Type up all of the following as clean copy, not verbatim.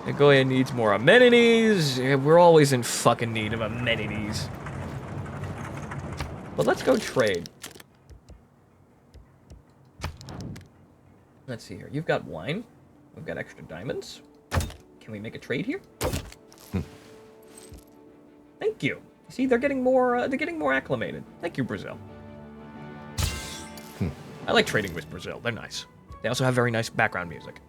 Nagoya needs more amenities. We're always in fucking need of amenities. But let's go trade. Let's see here. You've got wine. We've got extra diamonds. Can we make a trade here? Thank you. See, they're getting more acclimated. Thank you, Brazil. I like trading with Brazil. They're nice. They also have very nice background music.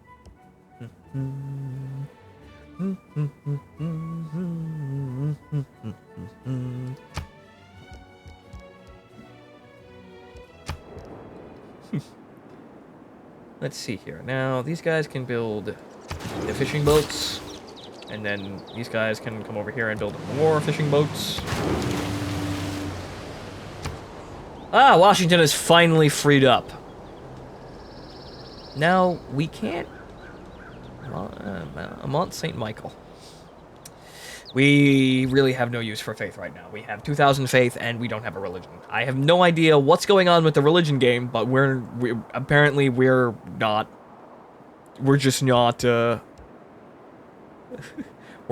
Let's see here. Now, these guys can build the fishing boats. And then these guys can come over here and build more fishing boats. Ah, Washington is finally freed up. Now, we can't... Mont St. Michael. We really have no use for faith right now. We have 2,000 faith, and we don't have a religion. I have no idea what's going on with the religion game, but apparently we're not... We're just not, we're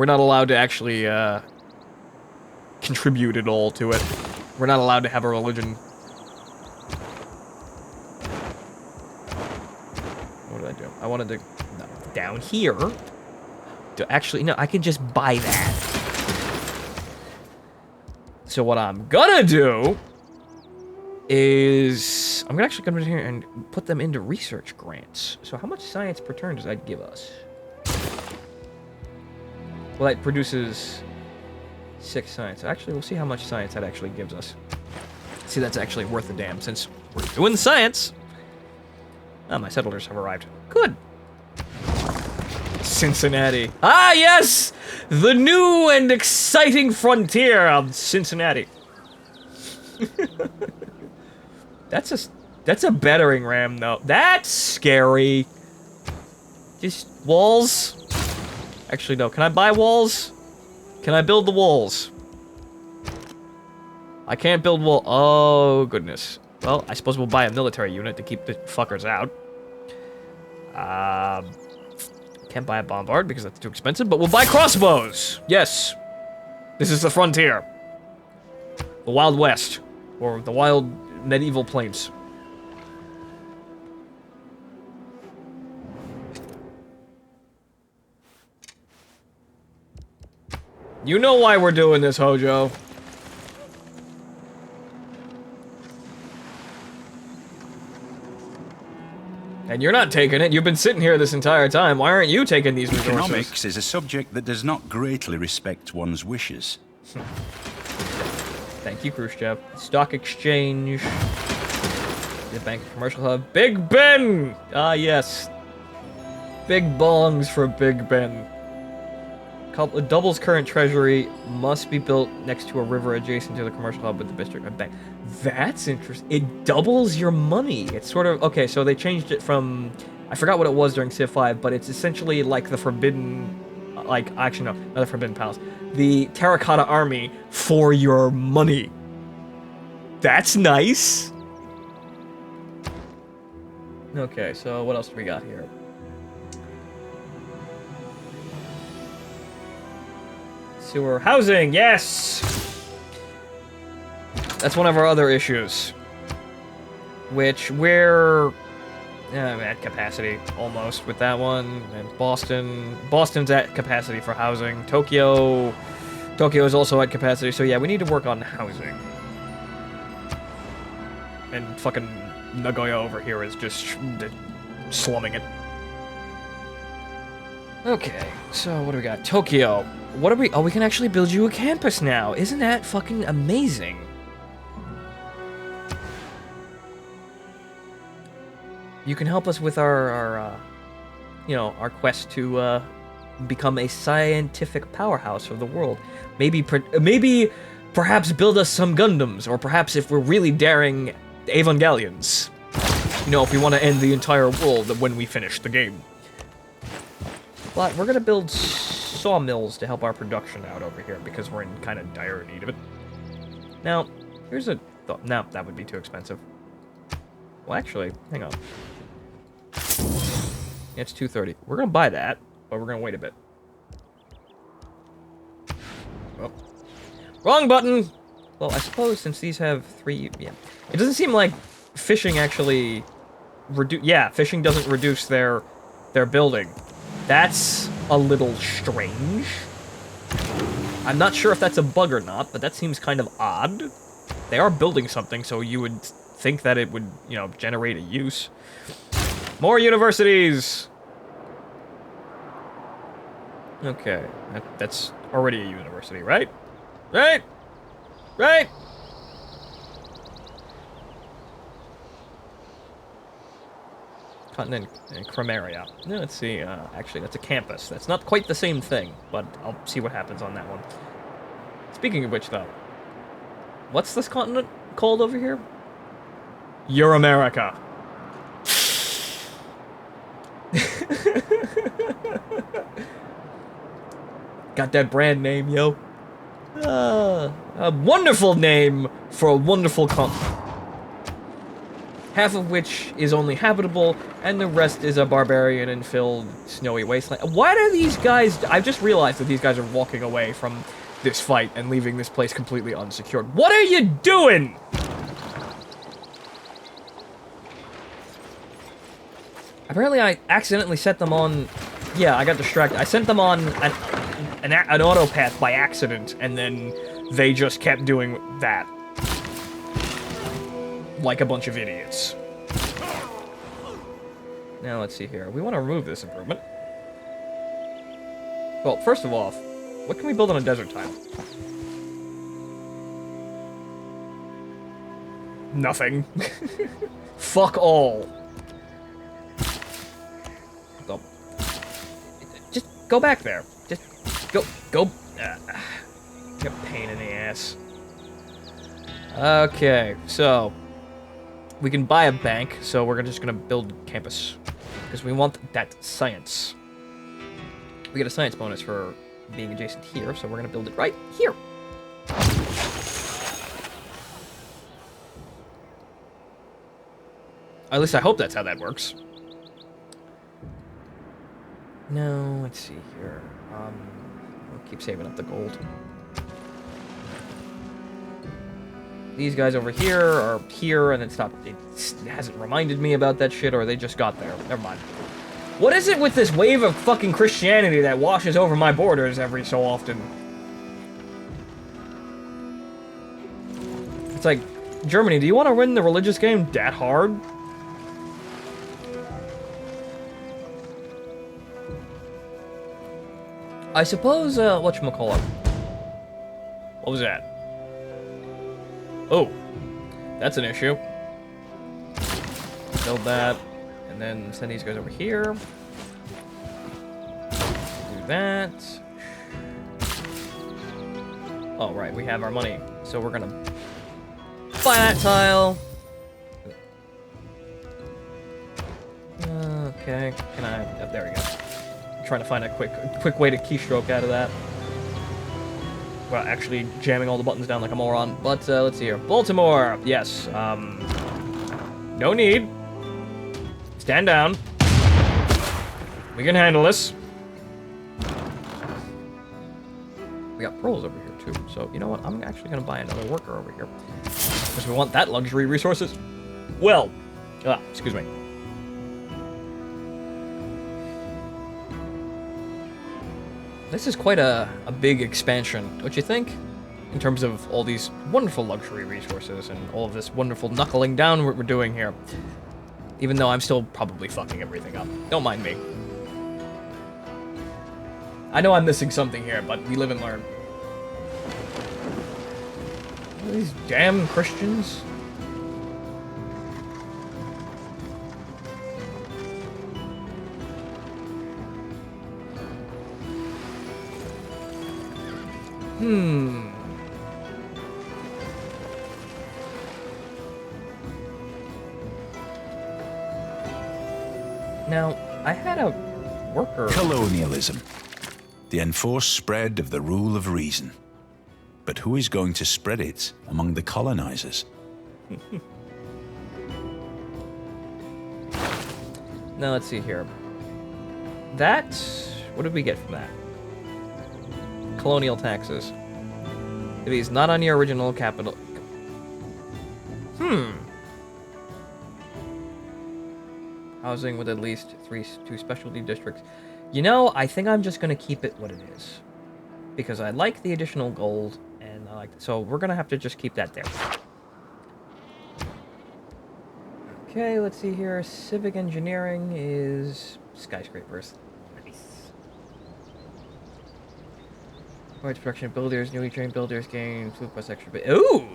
not allowed to actually, contribute at all to it. We're not allowed to have a religion. What did I do? I wanted to... No, down here. To actually... No, I can just buy that. So what I'm gonna do... is... I'm actually gonna come in here and put them into research grants. So how much science per turn does that give us? Well, that produces 6 science. Actually, we'll see how much science that actually gives us. See, that's actually worth a damn, since we're doing science. Ah, my settlers have arrived. Good. Cincinnati. Ah, yes! The new and exciting frontier of Cincinnati. That's a battering ram, though. That's scary. Just walls. Actually, no. Can I buy walls? Can I build the walls? I can't build wall. Oh, goodness. Well, I suppose we'll buy a military unit to keep the fuckers out. Can't buy a bombard because that's too expensive, but we'll buy crossbows. Yes. This is the frontier. The Wild West. Or the wild medieval plains. You know why we're doing this, Hojo. And you're not taking it. You've been sitting here this entire time. Why aren't you taking these resources? Economics is a subject that does not greatly respect one's wishes. Thank you, Khrushchev. Stock exchange. The Bank and Commercial Hub. Big Ben! Ah, yes. Big bongs for Big Ben. Doubles current treasury must be built next to a river adjacent to the commercial hub with the district and bank. That's interesting. It doubles your money. It's sort of... Okay, so they changed it from... I forgot what it was during Civ 5, but it's essentially like the Forbidden... Like, actually, no, not the Forbidden Palace. The Terracotta Army for your money. That's nice. Okay, so what else do we got here? Sewer housing, yes! That's one of our other issues. Which we're at capacity, almost, with that one. And Boston's at capacity for housing. Tokyo is also at capacity, so yeah, we need to work on housing. And fucking Nagoya over here is just slumming it. Okay, so what do we got? Tokyo. What are we... Oh, we can actually build you a campus now. Isn't that fucking amazing? You can help us with our quest to become a scientific powerhouse of the world. Maybe perhaps build us some Gundams, or perhaps if we're really daring, Evangelions. You know, if we want to end the entire world when we finish the game. But we're gonna build sawmills to help our production out over here because we're in kind of dire need of it. Now, here's a thought. No, that would be too expensive. Well, actually, hang on. It's 230. We're gonna buy that, but we're gonna wait a bit. Wrong button! Well, I suppose since these have 3... Yeah. It doesn't seem like fishing actually... Yeah, fishing doesn't reduce their building. That's a little strange. I'm not sure if that's a bug or not, but that seems kind of odd. They are building something, so you would think that it would, you know, generate a use. More universities! Okay, that's already a university, right? Right? Right? Continent and Crimeria. Yeah, let's see, actually, that's a campus. That's not quite the same thing, but I'll see what happens on that one. Speaking of which, though, what's this continent called over here? Euramerica. Got that brand name, yo. A wonderful name for a wonderful continent. Half of which is only habitable, and the rest is a barbarian and filled snowy wasteland. Why do these guys... I've just realized that these guys are walking away from this fight and leaving this place completely unsecured. What are you doing? Apparently I accidentally set them on... Yeah, I got distracted. I sent them on an autopath by accident, and then they just kept doing that. Like a bunch of idiots. Now, let's see here. We want to remove this improvement. Well, first of all, what can we build on a desert tile? Nothing. Fuck all. Go. Just go back there. Just go. You're a pain in the ass. Okay, so we can buy a bank, so we're just gonna build campus because we want that science. We get a science bonus for being adjacent here, so we're gonna build it right here. At least I hope that's how that works. No, let's see here. We'll keep saving up the gold. These guys over here are here, and it's not... It hasn't reminded me about that shit, or they just got there. Never mind. What is it with this wave of fucking Christianity that washes over my borders every so often? It's like, Germany, do you want to win the religious game that hard? I suppose, whatchamacallit? What was that? Oh, that's an issue. Build that, and then send these guys over here. Do that. Oh, right, we have our money, so we're gonna buy that tile. Okay, can I? Oh, there we go. I'm trying to find a quick way to keystroke out of that. Well, actually jamming all the buttons down like a moron. But let's see here. Baltimore, yes. No need. Stand down. We can handle this. We got pearls over here too. So you know what? I'm actually gonna buy another worker over here because we want that luxury resources. Well, excuse me. This is quite a big expansion, don't you think? In terms of all these wonderful luxury resources and all of this wonderful knuckling down we're doing here. Even though I'm still probably fucking everything up. Don't mind me. I know I'm missing something here, but we live and learn. These damn Christians. Now, I had a worker... Colonialism. The enforced spread of the rule of reason. But who is going to spread it among the colonizers? Now, let's see here. That... What did we get from that? Colonial taxes. If he's not on your original capital... Housing with at least two specialty districts. You know, I think I'm just going to keep it what it is. Because I like the additional gold, and I like... So we're going to have to just keep that there. Okay, let's see here. Civic engineering is skyscrapers. Nice. Large production builders, newly trained builders gain 2 plus extra bit. Ooh!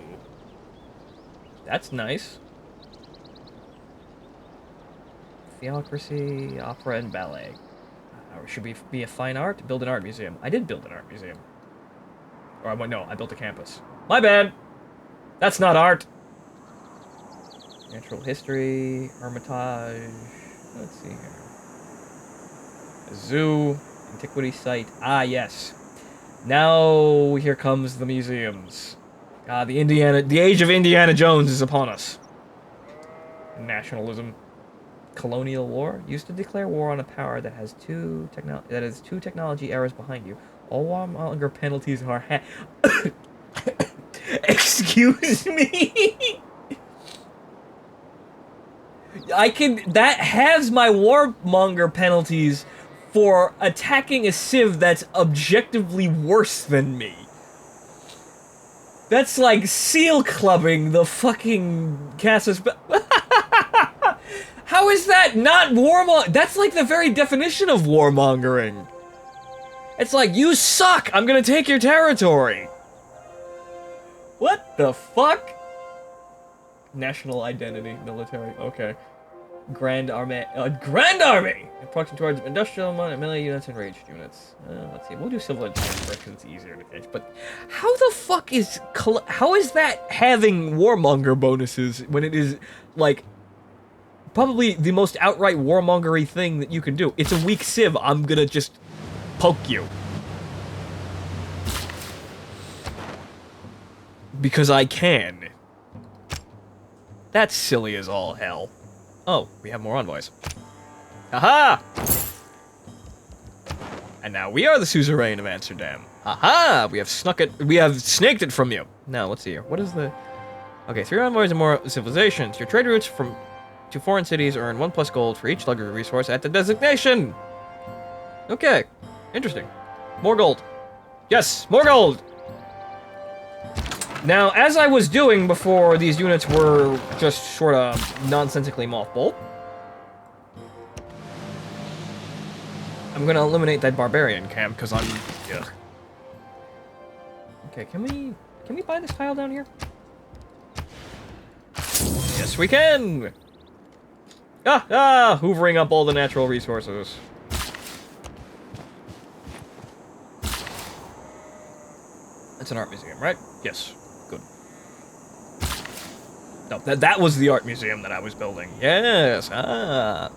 That's nice. Theocracy, opera, and ballet. Should we be a fine art? Build an art museum. I did build an art museum. Or, no, I built a campus. My bad! That's not art! Natural history, Hermitage, let's see here. A zoo, antiquity site, ah yes. Now here comes the museums. The age of Indiana Jones is upon us. Nationalism. Colonial war, used to declare war on a power that has two technology errors behind you. All warmonger penalties are Excuse me? That has my warmonger penalties for attacking a civ that's objectively worse than me. That's like seal clubbing the fucking Cassus. How is that not warmongering? That's like the very definition of warmongering. It's like, you suck! I'm gonna take your territory! What the fuck? National identity, military, okay. Grand Army. Approaching towards industrial melee units and ranged units. Let's see, we'll do civil engineering first because it's easier to finish. But how the fuck how is that having warmonger bonuses when it is, like, probably the most outright warmongery thing that you can do? It's a weak civ, I'm gonna just poke you. Because I can. That's silly as all hell. Oh, we have more envoys. Haha! And now we are the suzerain of Amsterdam. Aha! We have snaked it from you. Now, let's see here. What is the... Okay, 3 envoys and more civilizations. Your trade routes to foreign cities earn 1+ gold for each luxury resource at the designation. Okay, interesting. More gold. Yes, more gold! Now, as I was doing before these units were just sort of nonsensically mothballed, I'm gonna eliminate that barbarian camp because I'm... Ugh. Okay, can we buy this tile down here? Yes, we can! Hoovering up all the natural resources. It's an art museum, right? Yes. Good. No, that was the art museum that I was building. Yes. Now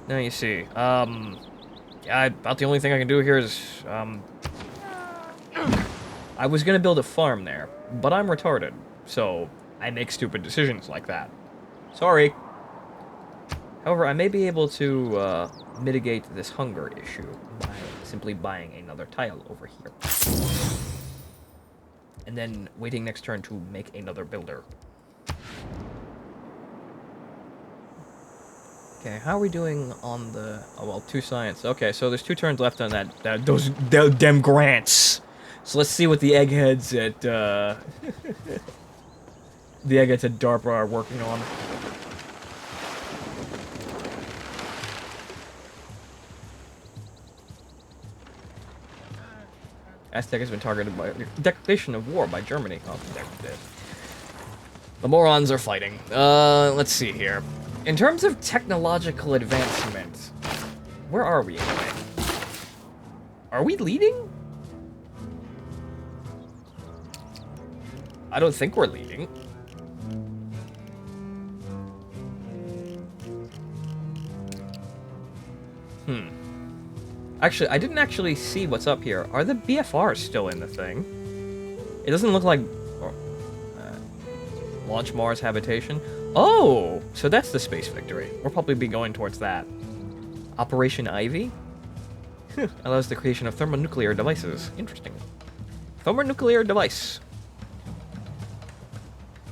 you see. Yeah, about the only thing I can do here is, I was gonna build a farm there, but I'm retarded, so I make stupid decisions like that. Sorry. However, I may be able to, mitigate this hunger issue by simply buying another tile over here. And then waiting next turn to make another builder. Okay, how are we doing on the... Oh, well, 2 science. Okay, so there's 2 turns left on those dem grants. So let's see what the eggheads at, the eggheads at DARPA are working on. Aztec has been targeted by declaration of war by Germany. Oh, the morons are fighting. Let's see here. In terms of technological advancement, where are we anyway? Are we leading? I don't think we're leading. Actually, I didn't actually see what's up here. Are the BFRs still in the thing? It doesn't look like... Launch Mars habitation. Oh! So that's the space victory. We'll probably be going towards that. Operation Ivy? Allows the creation of thermonuclear devices. Interesting. Thermonuclear device.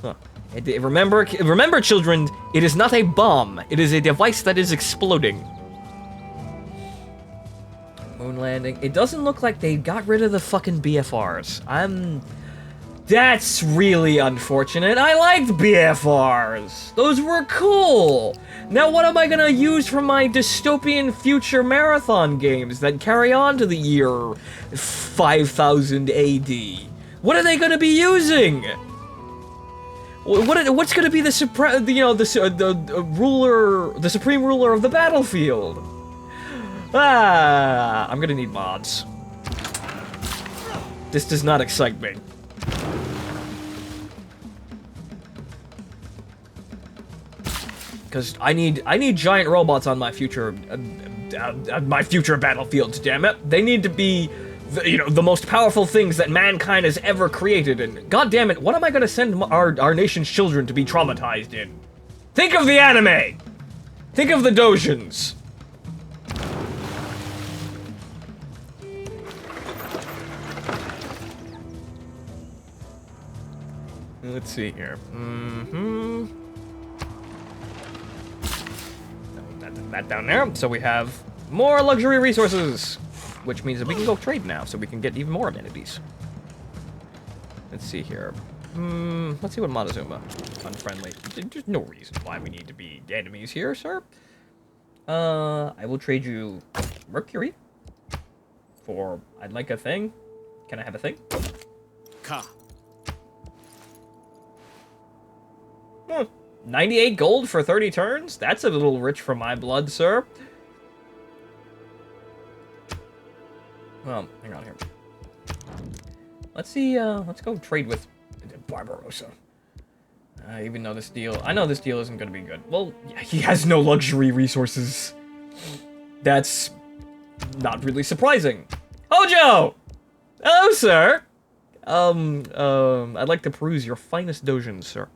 Huh. Remember, children, it is not a bomb. It is a device that is exploding. Moon landing. It doesn't look like they got rid of the fucking BFRs. That's really unfortunate. I liked BFRs. Those were cool. Now what am I gonna use for my dystopian future marathon games that carry on to the year 5000 AD? What are they gonna be using? What's gonna be the supreme ruler of the battlefield? I'm gonna need mods. This does not excite me. Because I need giant robots on my future battlefields. Damn it! They need to be, the most powerful things that mankind has ever created. And god damn it, what am I gonna send our nation's children to be traumatized in? Think of the anime. Think of the Dojins. Let's see here. That down there. So we have more luxury resources, which means that we can go trade now, so we can get even more amenities. Let's see here. Let's see what Montezuma. Unfriendly. There's no reason why we need to be enemies here, sir. I will trade you Mercury for I'd like a thing. Can I have a thing? Ka. 98 gold for 30 turns? That's a little rich for my blood, sir. Well, hang on here. Let's see, let's go trade with Barbarossa. Even though this deal... I know this deal isn't gonna be good. Well, yeah, he has no luxury resources. That's not really surprising. Hojo! Hello, sir! I'd like to peruse your finest dojins, sir.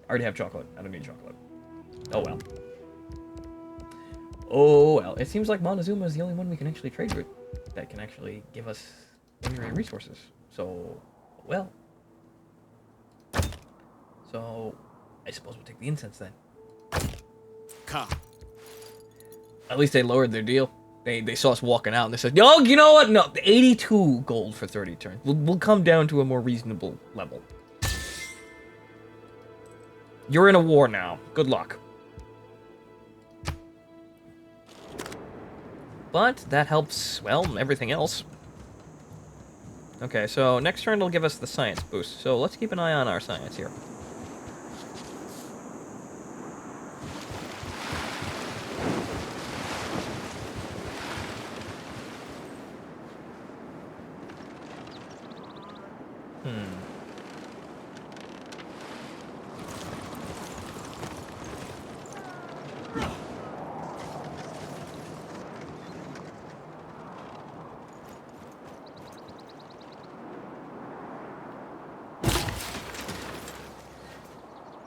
I already have chocolate. I don't need chocolate. Oh well. Oh well. It seems like Montezuma is the only one we can actually trade with that can actually give us luxury resources. So, well. So, I suppose we'll take the incense then. Ka. At least they lowered their deal. They saw us walking out and they said, "Yo, you know what? No, 82 gold for 30 turns. We'll come down to a more reasonable level." You're in a war now. Good luck. But that helps, well, everything else. Okay, so next turn will give us the science boost. So let's keep an eye on our science here.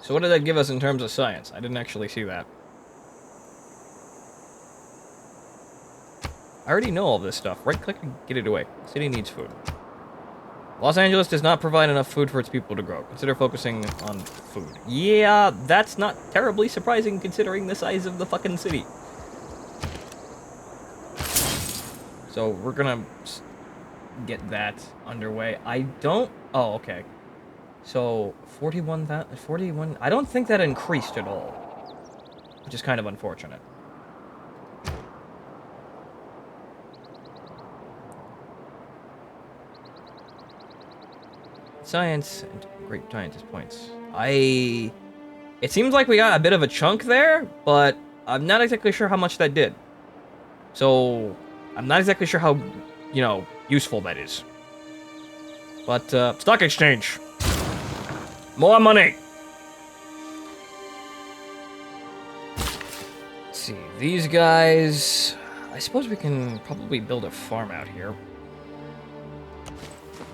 So what did that give us in terms of science? I didn't actually see that. I already know all this stuff. Right-click and get it away. City needs food. Los Angeles does not provide enough food for its people to grow. Consider focusing on food. Yeah, that's not terribly surprising considering the size of the fucking city. So we're gonna get that underway. I don't... Oh, okay. So, 41, I don't think that increased at all. Which is kind of unfortunate. Science and great scientist points. It seems like we got a bit of a chunk there, but I'm not exactly sure how much that did. So, I'm not exactly sure how, useful that is. But, stock exchange. More money! Let's see, these guys... I suppose we can probably build a farm out here.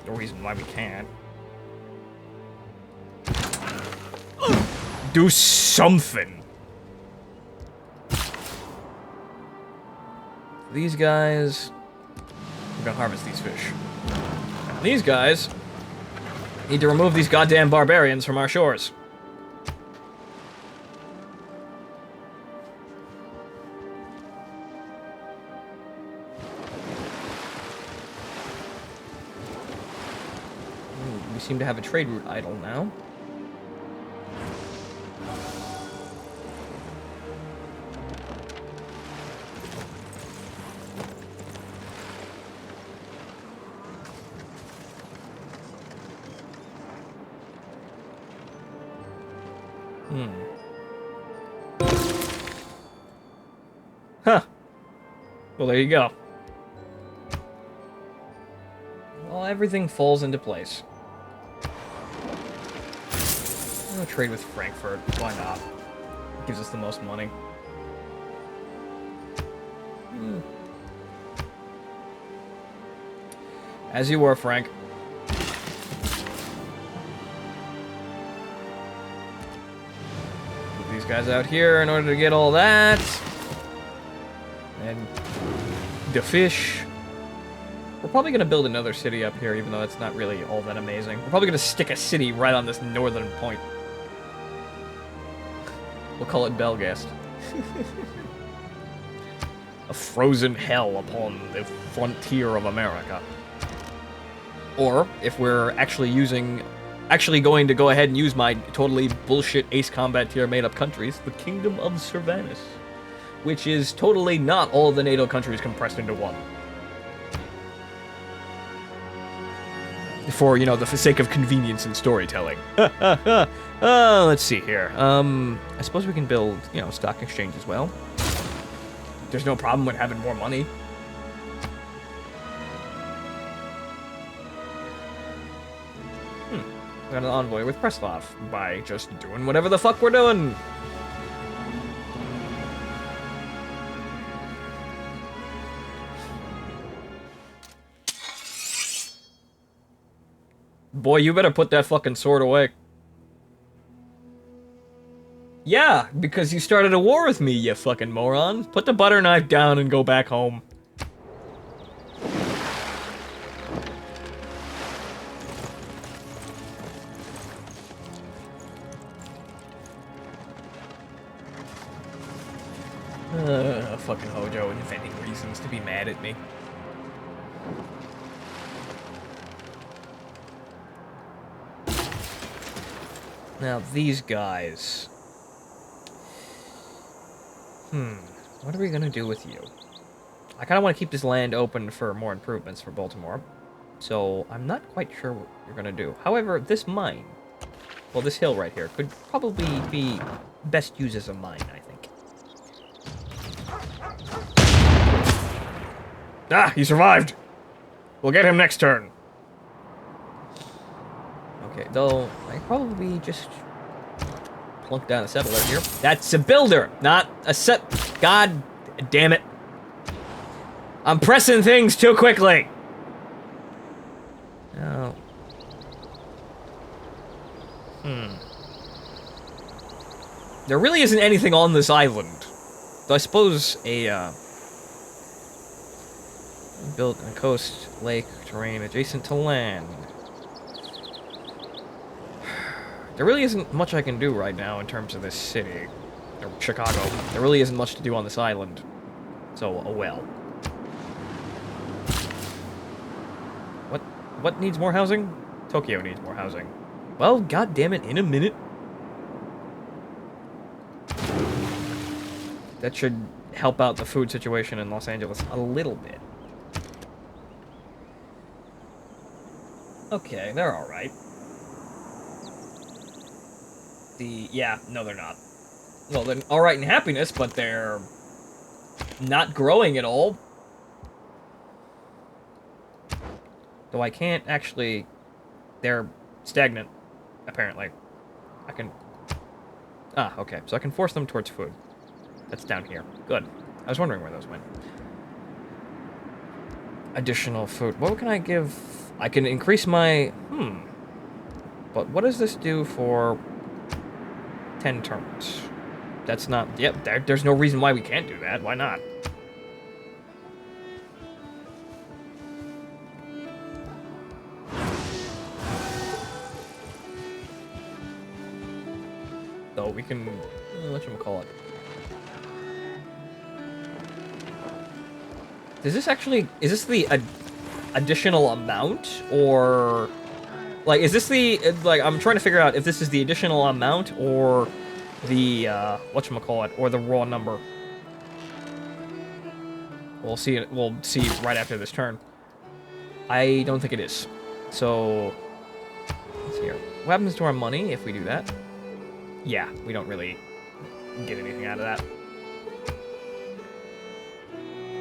No reason why we can't. Do something! These guys... We're gonna harvest these fish. Now, these guys need to remove these goddamn barbarians from our shores. We seem to have a trade route idle now. Huh. Well, there you go. Well, everything falls into place. I'll trade with Frankfurt. Why not? It gives us the most money. As you were, Frank. Put these guys out here in order to get all that. And the fish. We're probably going to build another city up here, even though it's not really all that amazing. We're probably going to stick a city right on this northern point. We'll call it Belgast. A frozen hell upon the frontier of America. Or, if we're actually going to go ahead and use my totally bullshit Ace Combat tier made up countries, the Kingdom of Cervanus. Which is totally not all the NATO countries compressed into one. For, you know, the sake of convenience and storytelling. Let's see here. I suppose we can build, you know, stock exchange as well. There's no problem with having more money. We got an envoy with Preslav by just doing whatever the fuck we're doing. Boy, you better put that fucking sword away. Yeah, because you started a war with me, you fucking moron. Put the butter knife down and go back home. Fucking Hojo inventing reasons to be mad at me. Now, these guys. What are we gonna do with you? I kind of want to keep this land open for more improvements for Baltimore. So, I'm not quite sure what you're gonna do. However, this mine, well, this hill right here, could probably be best used as a mine, I think. Ah, he survived! We'll get him next turn. Okay, though, I probably just plunk down a settler here. That's a builder, not a set. God damn it. I'm pressing things too quickly. Oh. There really isn't anything on this island. Though I suppose built a coast, lake, terrain adjacent to land. There really isn't much I can do right now in terms of this city. Or Chicago. There really isn't much to do on this island. So, oh well. What needs more housing? Tokyo needs more housing. Well, goddammit, in a minute. That should help out the food situation in Los Angeles a little bit. Okay, they're alright. Yeah, no, they're not. Well, they're alright in happiness, but they're not growing at all. Though I can't actually... They're stagnant, apparently. I can... Ah, okay. So I can force them towards food. That's down here. Good. I was wondering where those went. Additional food. What can I give? I can increase my... But what does this do for 10 turns? That's not... Yep, there's no reason why we can't do that. Why not? We can... whatchamacallit. Is this actually... Is this the additional amount? Or... Like, is this the... Like, I'm trying to figure out if this is the additional amount or the, whatchamacallit, or the raw number. We'll see right after this turn. I don't think it is. So... Let's see here. What happens to our money if we do that? Yeah, we don't really get anything out of that.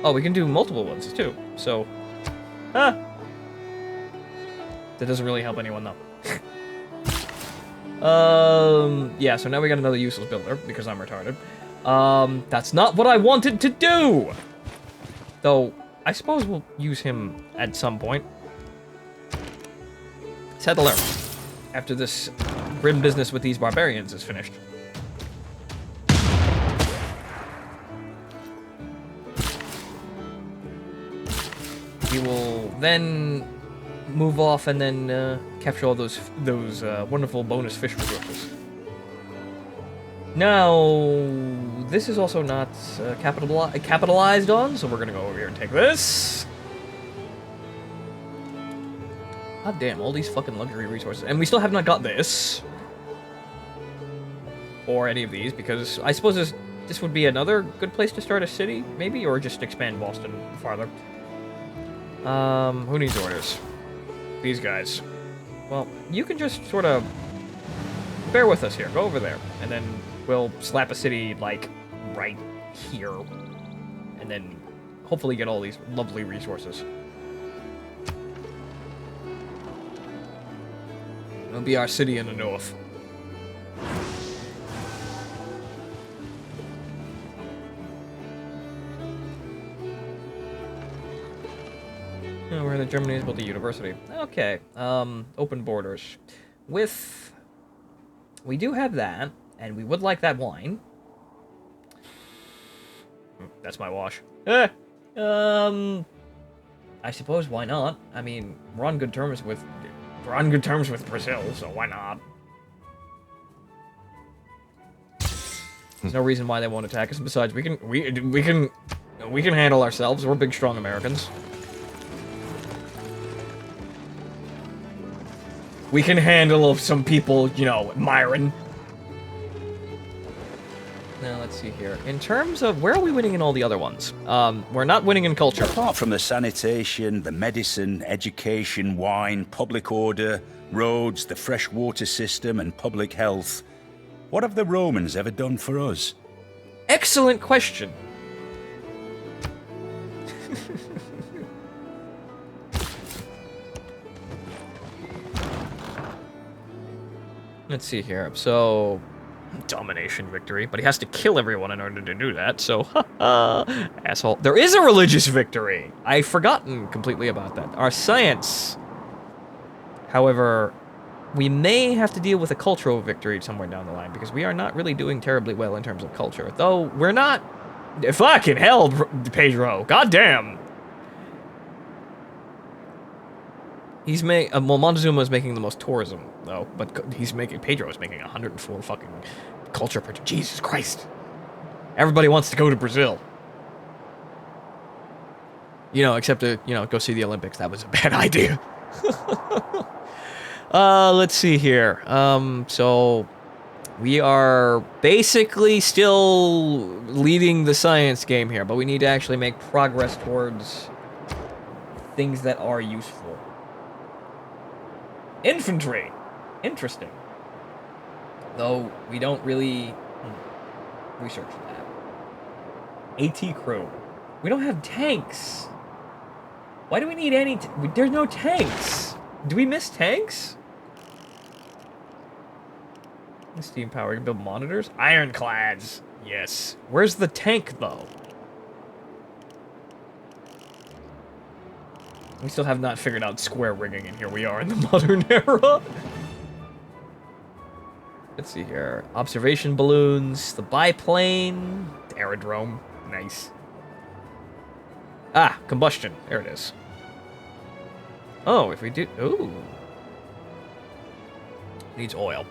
Oh, we can do multiple ones, too. So... That doesn't really help anyone, though. Yeah, so now we got another useless builder, because I'm retarded. That's not what I wanted to do! Though, I suppose we'll use him at some point. Settler. After this grim business with these barbarians is finished. We will then move off and then capture all those wonderful bonus fish resources. Now, this is also not capitalized on, so we're gonna go over here and take this. God damn, all these fucking luxury resources. And we still have not got this. Or any of these, because I suppose this would be another good place to start a city, maybe? Or just expand Boston farther. Who needs orders? These guys. Well, you can just sort of bear with us here. Go over there. And then we'll slap a city, like, right here. And then hopefully get all these lovely resources. It'll be our city in the north. Oh, we're in Germany is built a university. Okay. Open borders. We do have that, and we would like that wine. That's my wash. I suppose why not? I mean, we're on good terms with Brazil, so why not? There's no reason why they won't attack us. Besides, we can handle ourselves. We're big, strong Americans. We can handle some people, you know, Myron. Now, let's see here. In terms of, where are we winning in all the other ones? We're not winning in culture. Apart from the sanitation, the medicine, education, wine, public order, roads, the fresh water system, and public health, what have the Romans ever done for us? Excellent question. Let's see here. So, domination victory, but he has to kill everyone in order to do that, so, asshole. There is a religious victory! I've forgotten completely about that. Our science, however, we may have to deal with a cultural victory somewhere down the line, because we are not really doing terribly well in terms of culture. Though, we're not... Fucking hell, Pedro. Goddamn! He's well, Montezuma's making the most tourism, though, but Pedro is making 104 fucking culture per... Jesus Christ. Everybody wants to go to Brazil. You know, except to, you know, go see the Olympics. That was a bad idea. Let's see here. So, we are basically still leading the science game here, but we need to actually make progress towards things that are useful. Infantry! Interesting. Though, we don't really research that. AT crew. We don't have tanks. Why do we need any... There's no tanks. Do we miss tanks? Steam power. You can build monitors? Ironclads. Yes. Where's the tank, though? We still have not figured out square rigging, and here we are in the modern era. Let's see here. Observation balloons, the biplane, the aerodrome. Nice. Ah, combustion. There it is. Oh, if we do... Ooh. Needs oil.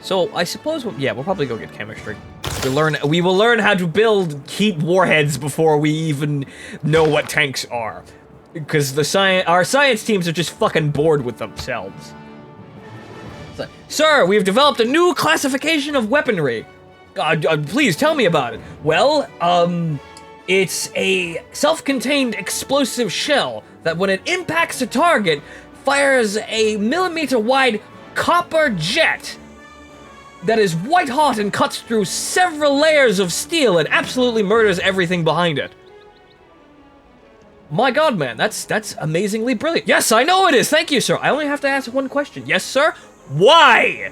So I suppose, yeah, we'll probably go get chemistry. We will learn how to build heat warheads before we even know what tanks are, because our science teams are just fucking bored with themselves. So, sir, we've developed a new classification of weaponry. Please tell me about it. Well, it's a self-contained explosive shell that, when it impacts a target, fires a millimeter-wide copper jet that is white hot and cuts through several layers of steel and absolutely murders everything behind it. My god, man, that's amazingly brilliant. Yes, I know it is. Thank you, sir. I only have to ask one question. Yes, sir? Why?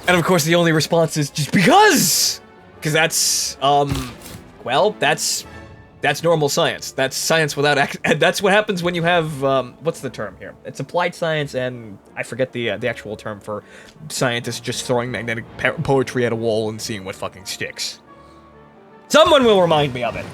And of course, the only response is just because! Because that's, well, that's normal science. That's science without that's what happens when you have, what's the term here? It's applied science, and I forget the actual term for scientists just throwing magnetic poetry at a wall and seeing what fucking sticks. Someone will remind me of it.